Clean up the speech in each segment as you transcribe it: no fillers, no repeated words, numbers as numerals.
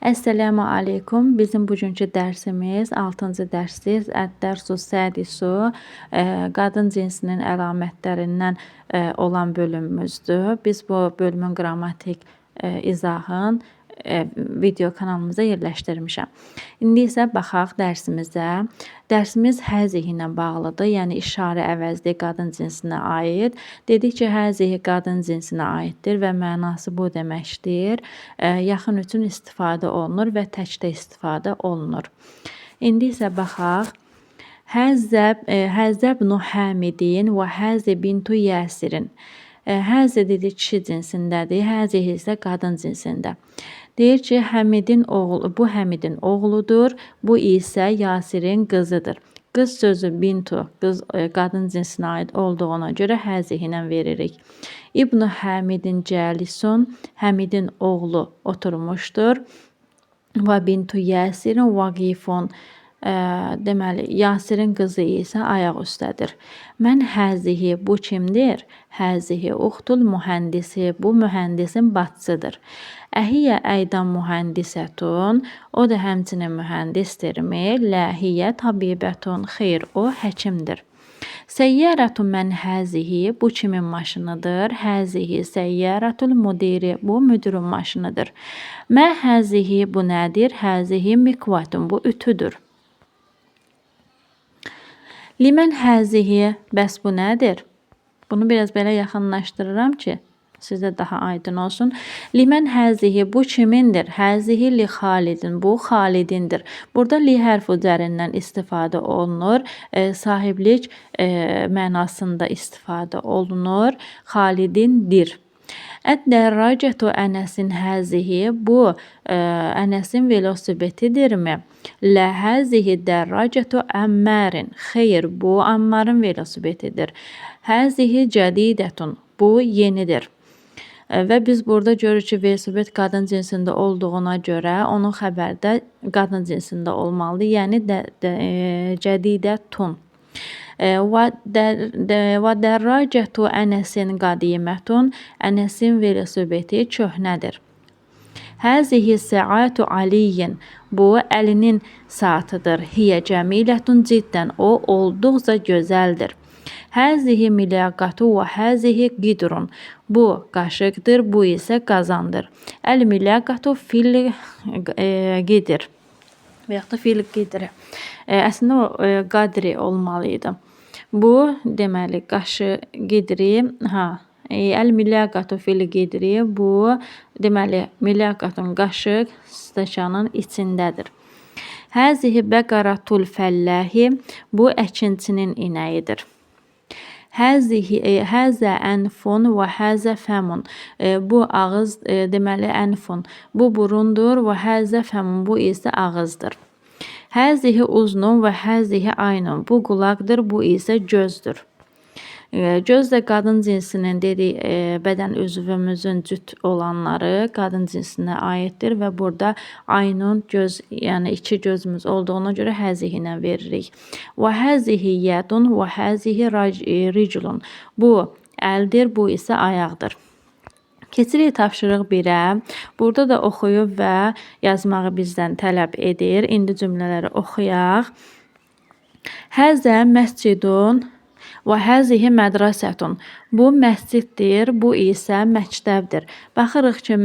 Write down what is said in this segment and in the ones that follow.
Esselamu aleykum. Bizim bugünkü dərsimiz 6-cı dərsdir. Əd-dərsu sədisu qadın cinsinin əlamətlərindən olan bölümümüzdür. Biz bu bölümün qrammatik izahın video kanalımıza yerləşdirmişəm. İndi isə baxaq dərsimizə. Dərsimiz həzih ilə bağlıdır, yəni işarə əvəzli qadın cinsinə aid. Dedik ki, həzih qadın cinsinə aiddir və mənası bu deməkdir. Yaxın üçün istifadə olunur və təkdə istifadə olunur. İndi isə baxaq. Həzzəb Həmidin və Həzə bintu Yəsirin. Həzə dedik kişi cinsindədir, həzih isə qadın cinsində. Deyir ki, Həmidin oğlu, bu Həmidin oğludur, bu isə Yasirin qızıdır. Qız sözü bintu, qız qadın cinsinə aid olduğuna görə həzih ilə veririk. İbn Həmidin cəlisun, Həmidin oğlu oturmuşdur. Və bintu Yəsirin vaqifun. Deməli, Yasirin qızı isə ayaq üstədir. Mən həzihi, bu kimdir? Həzihi uxtul mühəndisi, bu mühəndisin bacısıdır. Əhiyyə əydan mühəndisətun, o da həmçinin mühəndisdirmi? Ləhiyyə tabibətun, xeyr, o həkimdir. Səyyərətun mən həzihi, bu kimin maşınıdır? Həzihi səyyərətul müdiri, bu müdürün maşınıdır. Mə həzihi, bu nədir? Həzihi mikvatun, bu ütüdür. Limən həzihi, bəs bu nədir? Bunu biraz belə yaxınlaşdırıram ki, sizə daha aydın olsun. Limən həzihi, bu kimindir? Həzihi li Xalidin, bu Xalidindir. Burada li hərfi üzərindən istifadə olunur. Sahiblik mənasında istifadə olunur. Xalidindir. Əd-dərracətu Ənəsin həzihi, bu Ənəsin velosipedidirmi? Lə həzihi dərracətu Əmmərin, xeyr, bu Ammarın velosipedidir. Həzihi cədidətun, bu yenidir. Və biz burada görürük ki, velosiped qadın cinsində olduğuna görə onun xəbəri də qadın cinsində olmalıdır, yəni cədidətun. Və dərracətu Ənəsin qadimətun, Ənəsin velosipedi köhnədir. Həzihi səatu Aliyin, bu Əlinin saatıdır. Hiyə cəmilətun ciddən, o olduqca gözəldir. Həzihi miləqatu və həzihi qidrun, bu qaşıqdır, bu isə qazandır. Əl miləqatu fil qidir və yaxud da fil qidri. Əslində o qadri olmalıydı. Bu deməli qaşı qidri, əl miləqatu fil qidri, bu deməli miləqatun qaşıq stəkanın içindədir. Həzihi bəqaratul fəlləhi, bu əkinçinin inəyidir. Həzə ənfun və həzə fəmun, bu ağız deməli ənfun, bu burundur və həzə fəmun, bu isə ağızdır. Həzihi uznun və həzihi aynun, bu qulaqdır, bu isə gözdür. Göz də qadın cinsinin dedik, bədən üzvümüzün cüt olanları qadın cinsinə aiddir və burada aynun göz, yəni iki gözümüz olduğuna görə həzihi ilə veririk. Və həzihi yədun və həzihi riclun, bu əldir, bu isə ayaqdır. Keçirik tapşırıq 1-ə. Burada da oxuyub və yazmağı bizdən tələb edir. İndi cümlələri oxuyaq. Həzə məscidun və həzihi mədrasətun. Bu məsciddir, bu isə məktəbdir. Baxırıq ki,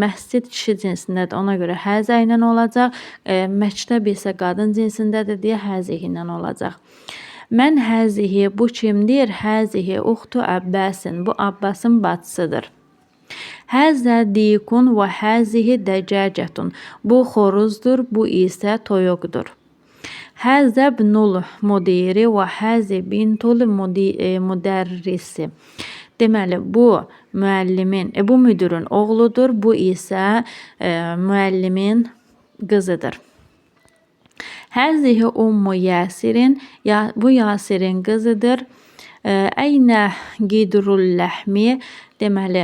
məscid kişi cinsindədir, ona görə həzə ilə olacaq. Məktəb isə qadın cinsindədir deyə həzihi ilə olacaq. Mən həzihi, bu kimdir? Həzihi uxtu Əbbəsin, bu Abbasın bacısıdır. Həzə dikun və həzihi dəcəcətun, bu xoruzdur, bu isə toyuqdur. Həzə bnul müdiri və həzə bintul müdərrisi. Deməli, bu müəllimin, bu müdürün oğludur, bu isə müəllimin qızıdır. Həzihi ummu Yəsirin, bu Yasirin qızıdır. Əynə qidrul ləhmi, deməli,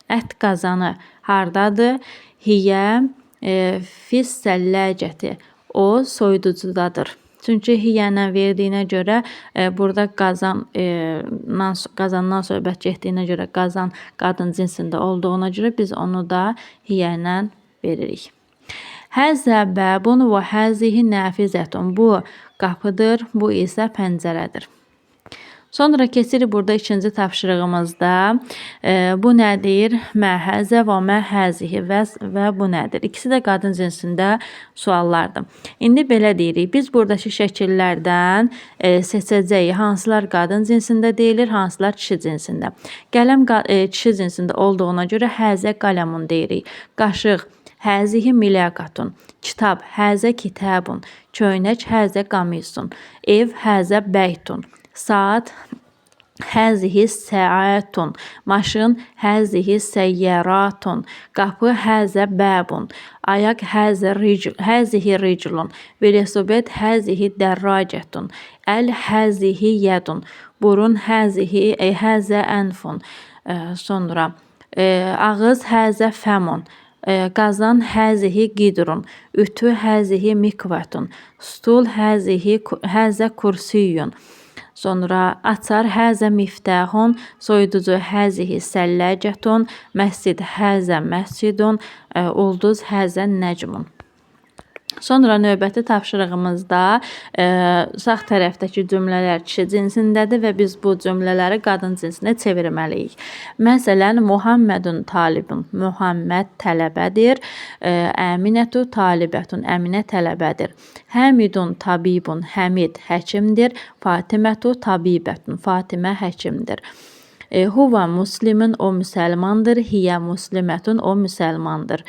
ət qazanı hardadır? Hiyə fis səlləcəti, o soyuducudadır. Çünki hiyəndən verdiyinə görə burada qazandan söhbət getdiyinə görə qazan qadın cinsində olduğuna görə biz onu da hiyələ veririk. Həzə bəbun və həzihi nəfizətun. Bu qapıdır, bu isə pəncərədir. Sonra keçirik burada ikinci tapşırığımızda. Bu nədir? Məhəzə və məhəzihi və bu nədir? İkisi də qadın cinsində suallardır. İndi belə deyirik. Biz buradakı şəkillərdən seçəcəyik. Hansılar qadın cinsində deyilir, hansılar kişi cinsində. Qələm kişi cinsində olduğuna görə həzə qələmun deyirik. Qaşıq həzihi miləqatun. Kitab həzə kitabun. Köynək həzə qamisun. Ev həzə bəytun. Saat həzihi səatun. Maşın həzihi səyyəratun. Qapı həzə bəbun. Ayaq həzihi riclun. Velosiped həzihi dərracətun. Əl həzihi yədun. Burun həzə ənfun. Sonra ağız həzə fəmun. Qazan həzihi qidrun. Ütü həzihi mikvətun. Stul həzə kursiyun. Sonra açar həzə miftahun, soyuducu həzihi səlləcətun, məscid həzə məscidun, ulduz həzə nəcmun. Sonra növbəti tapşırığımızda sağ tərəfdəki cümlələr kişi cinsindədir və biz bu cümlələri qadın cinsinə çevirməliyik. Məsələn, Muhammedun talibun. Muhammed tələbədir. Əminətü talibətun. Əminə tələbədir. Həmidun tabibun. Həmid həkimdir. Fatimətü tabibətun. Fatimə həkimdir. Huva muslimun, o müsəlmandır. Hiyə muslimətun, o müsəlmandır.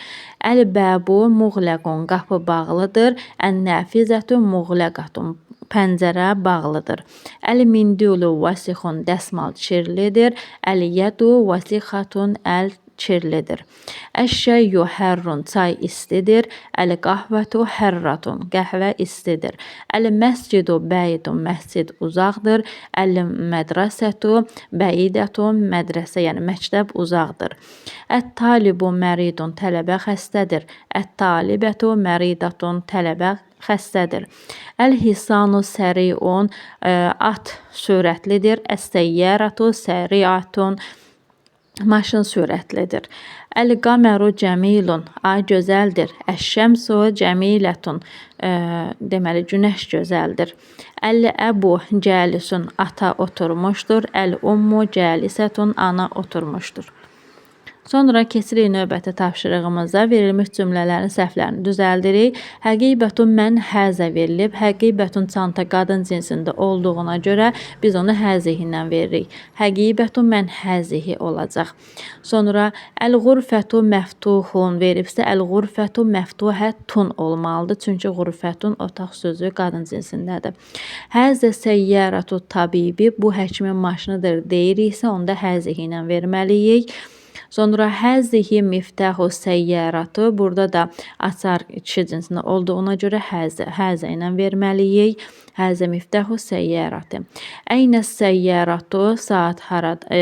Əl-bəbu muğləqun, qapı bağlıdır. Ən-nəfizətü muğləqatun, pəncərə bağlıdır. Əl-mindulu vasixun, dəsmal kirlidir. Əl-yədu vasixatun, əl kirlidir. Əş-şəyyu hərrun, çay istidir. Əl-qahvətu hərratun, qəhvə istidir. Əl-məscidu bəidun, məscid uzaqdır. Əl-mədrəsətu bəidətun, mədrəsə, yəni məktəb uzaqdır. Ət-talibu məridun, tələbə xəstədir. Ət-talibətu məridatun, tələbə xəstədir. Əl-hisanu səriun, at sürətlidir. Əs-səyyəratu səriatun, maşın sürətlidir. Əl-qaməru cəmilun, ay gözəldir. Əş-şəmsu cəmilətun, deməli günəş gözəldir. Əl-əbu cəlisun, ata oturmuşdur. Əl-ummu cəlisətun, ana oturmuşdur. Sonra keçirik növbəti tapşırığımıza. Verilmiş cümlələrin səhvlərini düzəldirik. Həqibətun mən həzə verilib. Həqibətun çanta qadın cinsində olduğuna görə biz onu həzihi ilə veririk. Həqibətun mən həzihi olacaq. Sonra əl-ğurfətu məftuhun veribsə əl-ğurfətu məftuhətun olmalıdır. Çünki ğurfətun otaq sözü qadın cinsindədir. Həzə səyyəratu tabibi, bu həkimin maşınıdır deyiriksə onda həzihi ilə verməliyik. Sonra həzihi miftahu səyyəratı, burada da açar kişi cinsində olduğuna görə həzə ilə verməliyik. Həzə miftahu səyyəratı. Əynə səyyəratu, saat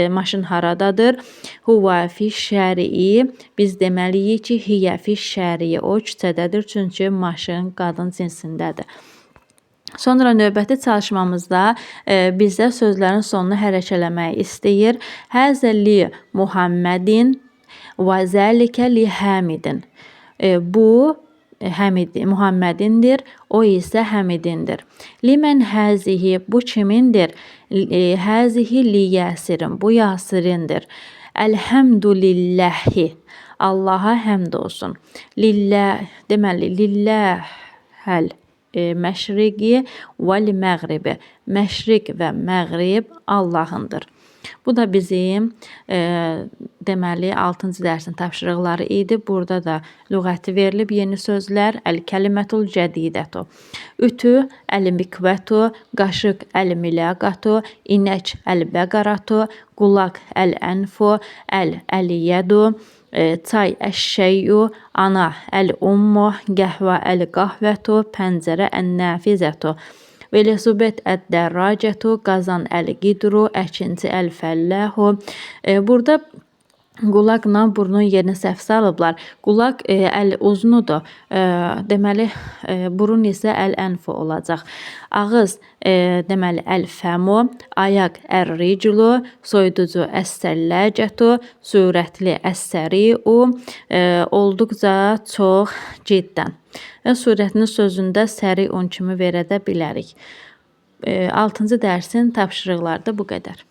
maşın haradadır. Huva fi şərii, biz deməliyik ki, hiyə fi şərii, o küçədədir, çünki maşın qadın cinsindədir. Sonra növbəti çalışmamızda bizə sözlərin sonunu hərəkələmək istəyir. Həzə li Muhammedin və zəlikə li Həmidin. Bu Muhammedindir, o isə Həmidindir. Limən həzihi, bu kimindir? Həzihi li Yəsirin, bu Yasirindir. Əlhəmdülilləhi, Allaha həmd olsun. Lillah, deməli lilləhəl məşriqi və məğribi. Məşriq və məğrib Allahındır. Bu da bizim deməli 6-cı dərsin tapşırıqları idi. Burada da lüğəti verilib yeni sözlər. Əl-kəlimətul cədidətu. Ütü əl-mikvətu, qaşıq əl-miləqatu, inək əl-bəqaratu, qulaq əl-ənfu, əl-yədu, çay əş-şəyyu, ana əl-ummu, qəhvə əl-qahvətu, pəncərə ən-nəfizətu. Velosiped əd-dərracətu, qazan əl-qidru, əkinci əl-fəlləhu. Burada Qulaqla burnun yerinə səhv salıblar. Qulaq əl uzunudur. Deməli burun isə əl-ənfu olacaq. Ağız deməli əl-fəmu, ayaq ər-riclu, soyuducu əs-səlləcətu, sürətli əs-səriu, olduqca çox ciddən. Surətinin sözündə səriun kimi verə də bilərik. 6-cı dərsin tapşırıqları da bu qədər.